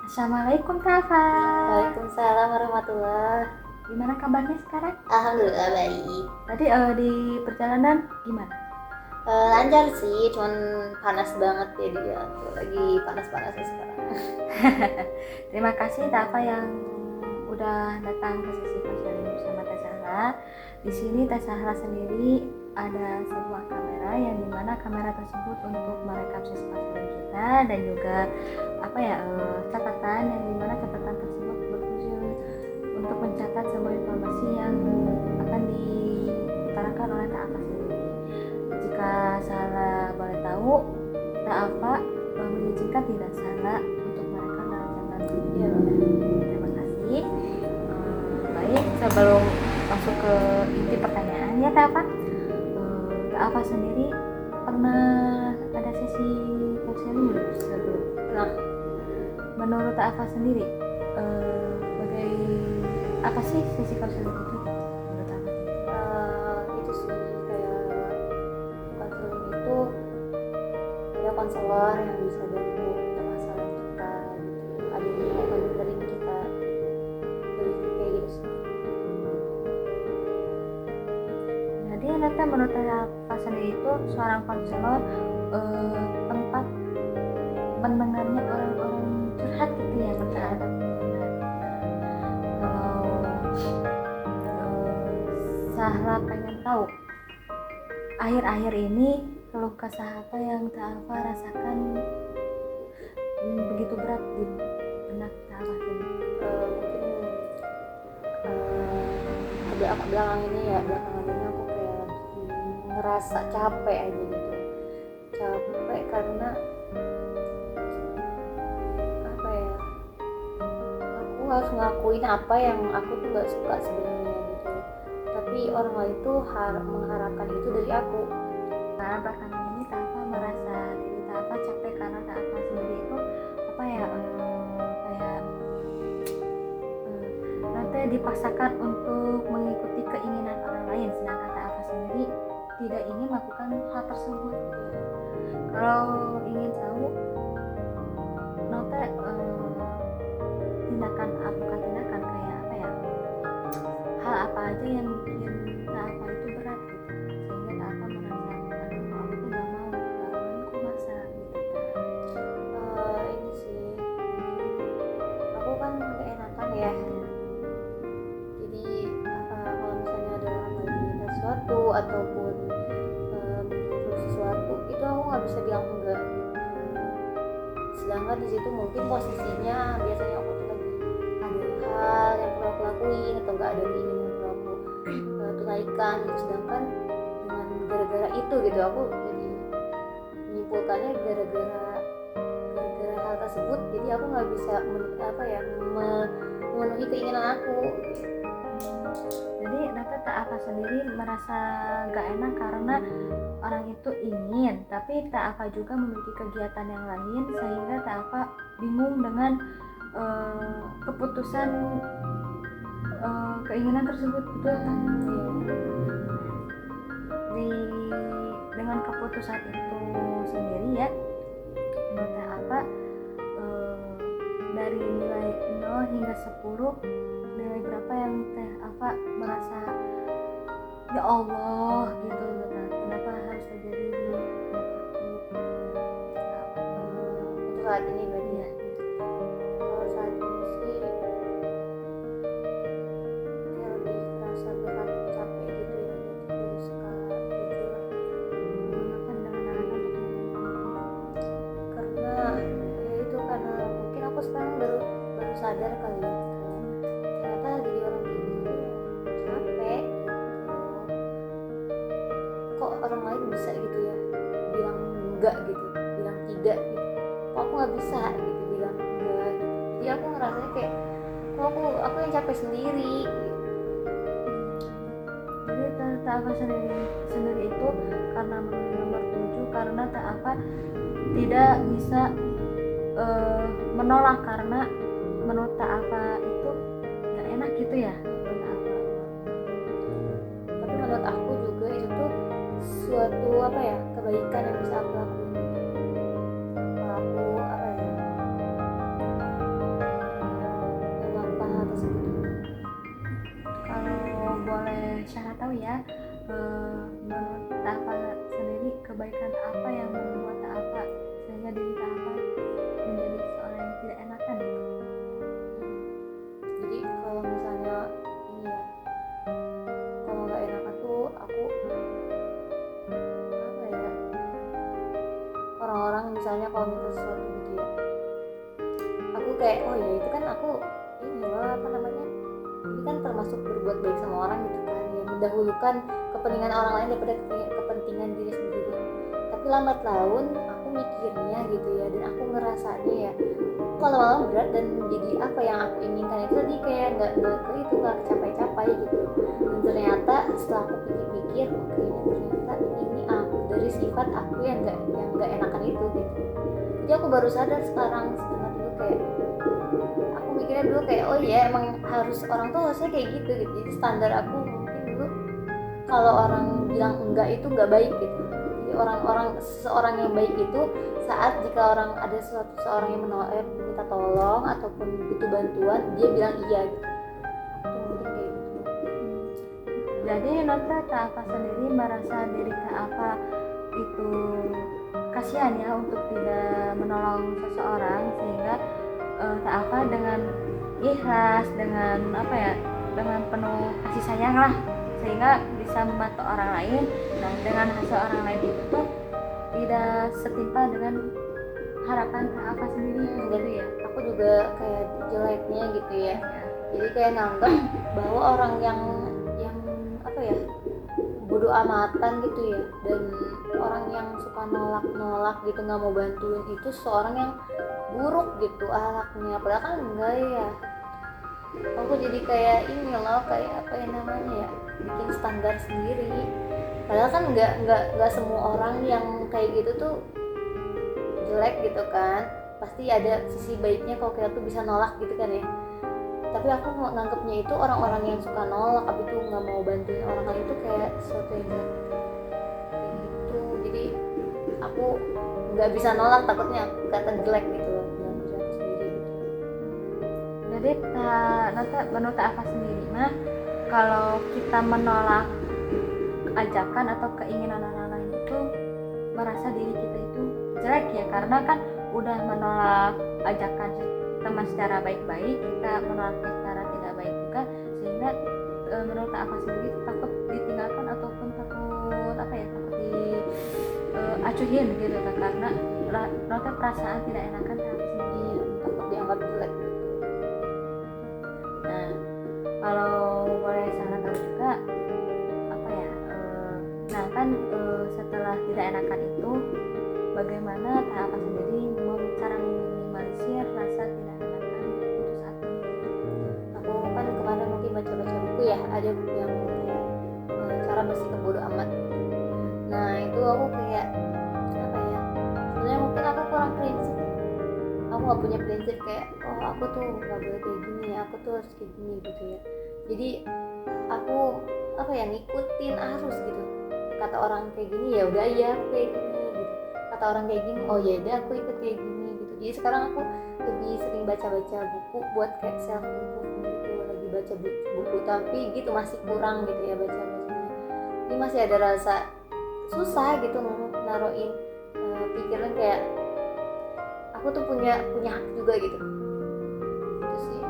Assalamualaikum Tafa. Waalaikumsalam warahmatullah. Gimana kabarnya sekarang? Alhamdulillah baik. Tadi di perjalanan gimana? Lancar sih, cuman panas banget ya dia. Lagi panas-panasnya sekarang. Terima kasih Tafa yang udah datang ke sesi counseling bersama Teh Sahra. Di sini Teh Sahra sendiri ada sebuah kamera yang dimana kamera tersebut untuk merekam sesi counseling kita dan juga catatan yang dimana catatan tersebut berfungsi untuk mencatat semua informasi yang akan diutarakan oleh Teh Afa sendiri. Jika salah boleh tahu, Teh Afa mengizinkan tidak salah untuk merekam dalam jangka video. Terima kasih. Baik, sebelum masuk ke inti pertanyaan ya Teh Afa, Teh Afa sendiri pernah ada sesi counseling belum sebelum? Nah, menurut Teh Afa sendiri, apa sih sesi counseling itu? Menurut Teh Afa itu sih kayak konseling itu ada konselor yang bisa bantu masalah kita gitu. Ada yang mau dengerin kita. Lebih kayak gitu sih. Jadi nanti menurut Teh Afa sendiri itu seorang konselor tempat mendengarnya orang-orang curhat gitu ya menurut Teh Afa. Sahra pengen tahu akhir-akhir ini keluh kesah apa yang Teh Afa rasakan begitu berat di benak Teh Afa sendiri? Mungkin belakangan ini aku kayak ngerasa capek aja gitu. Capek karena apa ya, aku harus ngelakuin apa yang aku tuh gak suka sebenarnya gitu, tapi orang lain tuh mengharapkan itu dari aku. Karena belakangan ini Teh Afa merasa diri Teh Afa capek karena Teh Afa sendiri itu nanti dipaksakan untuk mengikuti keinginan orang lain, sedangkan Teh Afa sendiri tidak ingin melakukan hal tersebut. Kalau ingin tahu nanti tindakan bukan tindakan kayak hal apa aja yang bikin Teh Afa itu berat gitu, sehingga Teh Afa merasa aku tuh gak mau kok maksa gitu. Ini sih aku kan gak enakan ya, jadi kalau misalnya ada orang lagi minta sesuatu ataupun menyuruh sesuatu itu aku nggak bisa bilang enggak. Sedangkan di situ mungkin posisinya biasanya aku tuh lagi ada hal yang perlu aku lakuin atau nggak ada keinginan yang perlu aku tunaikan gitu. Sedangkan dengan gara-gara itu gitu aku jadi menyimpulkannya gara-gara hal tersebut jadi aku nggak bisa memenuhi keinginan aku. Jadi nanti Teh Afa sendiri merasa gak enak karena orang itu ingin, tapi Teh Afa juga memiliki kegiatan yang lain sehingga Teh Afa bingung dengan keputusan keinginan tersebut, betul kan? Dengan keputusan itu sendiri ya, menurut Teh Afa dari nilai 0 hingga 10, nilai berapa yang Teh Afa merasa ya Allah gitu, kenapa harus terjadi di Untuk saat ini berarti ya. Kalau saat ini sih kayak lebih kerasa berat, capek gitu ya, dari skala 7 lah. menggunakan dengan Karena ya itu, karena mungkin aku sekarang baru sadar kali ya, ternyata jadi orang kayak gitu capek gitu. Kok orang lain bisa gitu ya bilang enggak gitu, bilang tidak gitu, kok aku nggak bisa gitu bilang enggak gitu. Jadi aku ngerasanya kayak kok aku yang capek sendiri gitu. Jadi Teh Afa sendiri itu karena memilih nomor 7 karena Teh Afa tidak bisa menolak, karena menurut Teh Afa itu gak enak gitu ya menurut Teh Afa. Tapi menurut aku juga itu tuh suatu kebaikan yang bisa aku lakuin. Kalau aku menurut Tafa sendiri kebaikan apa yang membuat Tafa sehingga diri Tafa menjadi seorang yang tidak enakan gitu? Jadi kalau misalnya ini ya, kalau nggak enakan tuh aku apa ya, orang-orang misalnya kalau minta sesuatu gitu ya, aku kayak oh ya itu kan aku ini loh apa namanya, ini kan termasuk berbuat baik sama orang gitu kan ya, mendahulukan kepentingan orang lain daripada kepentingan diri sendiri. Tapi lambat laun aku mikirnya gitu ya, dan aku ngerasanya ya kalau malam berat, dan jadi apa yang aku inginkan itu tadi kayak nggak ke itu, nggak kecapai-capai gitu. Dan ternyata setelah aku pikir-pikir, oke ternyata ini aku dari sifat aku yang nggak enakan itu gitu. Jadi aku baru sadar sekarang, setelah dulu kayak aku mikirnya dulu kayak oh iya emang harus orang tuh harusnya kayak gitu gitu. Jadi standar aku mungkin dulu kalau orang bilang enggak itu enggak baik gitu. Jadi orang-orang seseorang yang baik itu saat jika orang ada seseorang yang minta tolong ataupun butuh bantuan, dia bilang iya gitu. Aku tuh mungkin kayak gitu. Jadi nanti Tafa sendiri merasa diri Tafa itu kasihan ya untuk tidak menolong seseorang, sehingga Tafa dengan ikhlas, dengan apa ya, dengan penuh kasih sayang lah, sehingga bisa membantu orang lain. Nah dengan hasil orang lain itu tuh tidak setimpal dengan harapan Tafa sendiri gitu ya. Aku juga kayak jeleknya gitu ya, jadi kayak nganggap bahwa orang yang apa ya, bodoh amatan gitu ya, dan orang yang suka nolak gitu, nggak mau bantuin itu seorang yang buruk gitu akhlaknya. Padahal kan enggak ya. Aku jadi kayak ini loh, kayak apa yang namanya ya, bikin standar sendiri. Padahal kan nggak semua orang yang kayak gitu tuh jelek gitu kan, pasti ada sisi baiknya kalau kita tuh bisa nolak gitu kan ya. Tapi aku nganggapnya itu orang-orang yang suka nolak abis itu nggak mau bantuin orang lain itu kayak sesuatu yang jelek kayak gitu. Jadi aku nggak bisa nolak, takutnya kata jelek gitu loh dalam diri aku sendiri gitu. Jadi nanti menurut Tafa sendiri mah kalau kita menolak ajakan atau keinginan orang lain itu merasa diri kita itu jelek ya, karena kan udah menolak ajakan teman secara baik-baik, kita menolaknya secara tidak baik juga, sehingga menurut Tafa sendiri takut ditinggalkan ataupun takut apa ya, takut diacuhin gitu kan, karena nota perasaan tidak enakan Tafa sendiri, Takut dianggap jelek gitu. Nah kalau boleh saya tahu juga apa ya, nah kan setelah tidak enakan itu bagaimana Tafa sendiri cara meminimalisir rasa tidak enakan untuk saat ini? Aku kan kemarin mungkin baca-baca buku ya, ada buku yang kayak cara bersikap bodo amat. Nah itu aku kayak apa ya, sebenarnya mungkin aku kurang prinsip, aku nggak punya prinsip kayak oh aku tuh nggak boleh kayak gini, aku tuh harus kayak gini gitu ya. Jadi aku apa ya, ngikutin arus gitu. Kata orang kayak gini ya udah iya aku kayak gini gitu, kata orang kayak gini oh ya udah aku ikut kayak gini gitu. Jadi sekarang aku lebih sering baca-baca buku buat kayak self improvement gitu, lagi baca buku tapi gitu masih kurang gitu ya baca-bacanya. Ini masih ada rasa susah gitu naruhin pikiran kayak aku tuh punya hak juga gitu. Itu sih.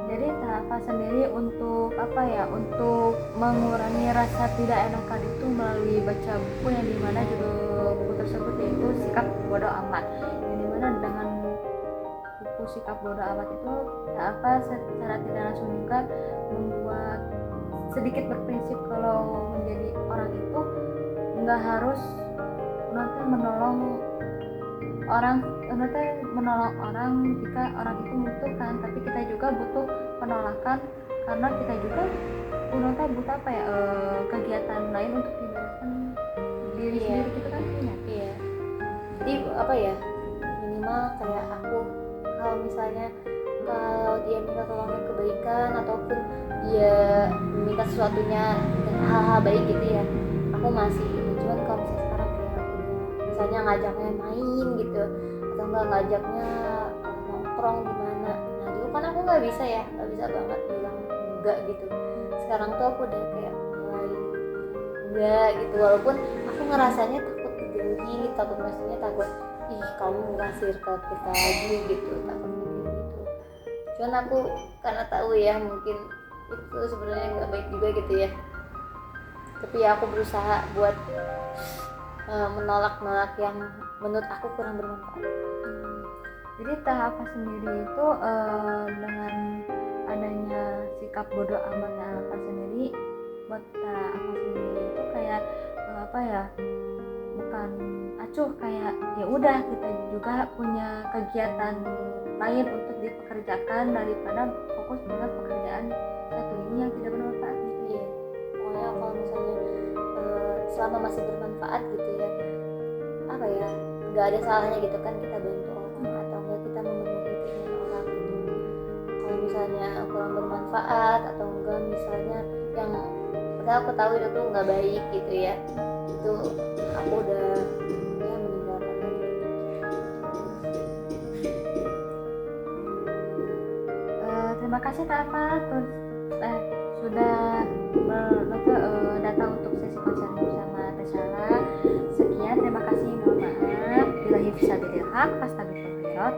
Jadi Tafa sendiri untuk apa ya, untuk mengurangi rasa tidak enakan itu melalui baca buku yang dimana judul buku tersebut yaitu Sikap Bodo Amat, yang dimana dengan buku Sikap Bodo Amat itu Tafa secara tidak langsung juga membuat sedikit berprinsip kalau menjadi orang itu nggak harus nanti menolong orang jika orang itu membutuhkan, tapi kita juga butuh penolakan karena kita juga butuh apa ya, kegiatan lain untuk dibebaskan diri sendiri gitu kan punya. Iya. Jadi apa ya, minimal kayak aku kalau misalnya kalau dia minta tolongnya kebaikan ataupun dia minta sesuatunya dengan hal-hal baik gitu ya, aku masih cuman kalau misalnya sekarang kayak aku misalnya ngajaknya main gitu atau enggak ngajaknya nongkrong di mana, nah dulu kan aku nggak bisa banget bilang enggak gitu. sekarang tuh aku udah kayak mulai enggak gitu, walaupun aku ngerasanya takut dijauhi, takut maksudnya takut ih kamu nggak circle kita lagi gitu, takut kayak gitu. Cuman aku karena tahu ya mungkin itu sebenarnya nggak baik juga gitu ya, tapi ya aku berusaha buat menolak yang menurut aku kurang bermanfaat. Jadi Teh Alfa sendiri itu dengan adanya sikap bodoh amat Teh Alfa sendiri, buat Teh Alfa sendiri itu kayak apa ya, bukan acuh, kayak ya udah kita juga punya kegiatan lain untuk dipekerjakan daripada fokus dengan pekerjaan satu ini yang tidak bermanfaat gitu ya. Pokoknya kalau misalnya selama masih bermanfaat gitu ya, apa ya, nggak ada salahnya gitu kan kita bantu orang atau enggak kita memenuhi keinginan orang gitu. Kalau misalnya kurang bermanfaat atau enggak misalnya yang padahal aku tahu itu tuh nggak baik gitu ya, itu aku udah ya meninggalkan lagi. Terima kasih Teh Alfa sudah datang untuk sesi konser bersama Teh Syahla. Sekian, terima kasih, mohon maaf. Billahi fisabilillah, astagfirullah.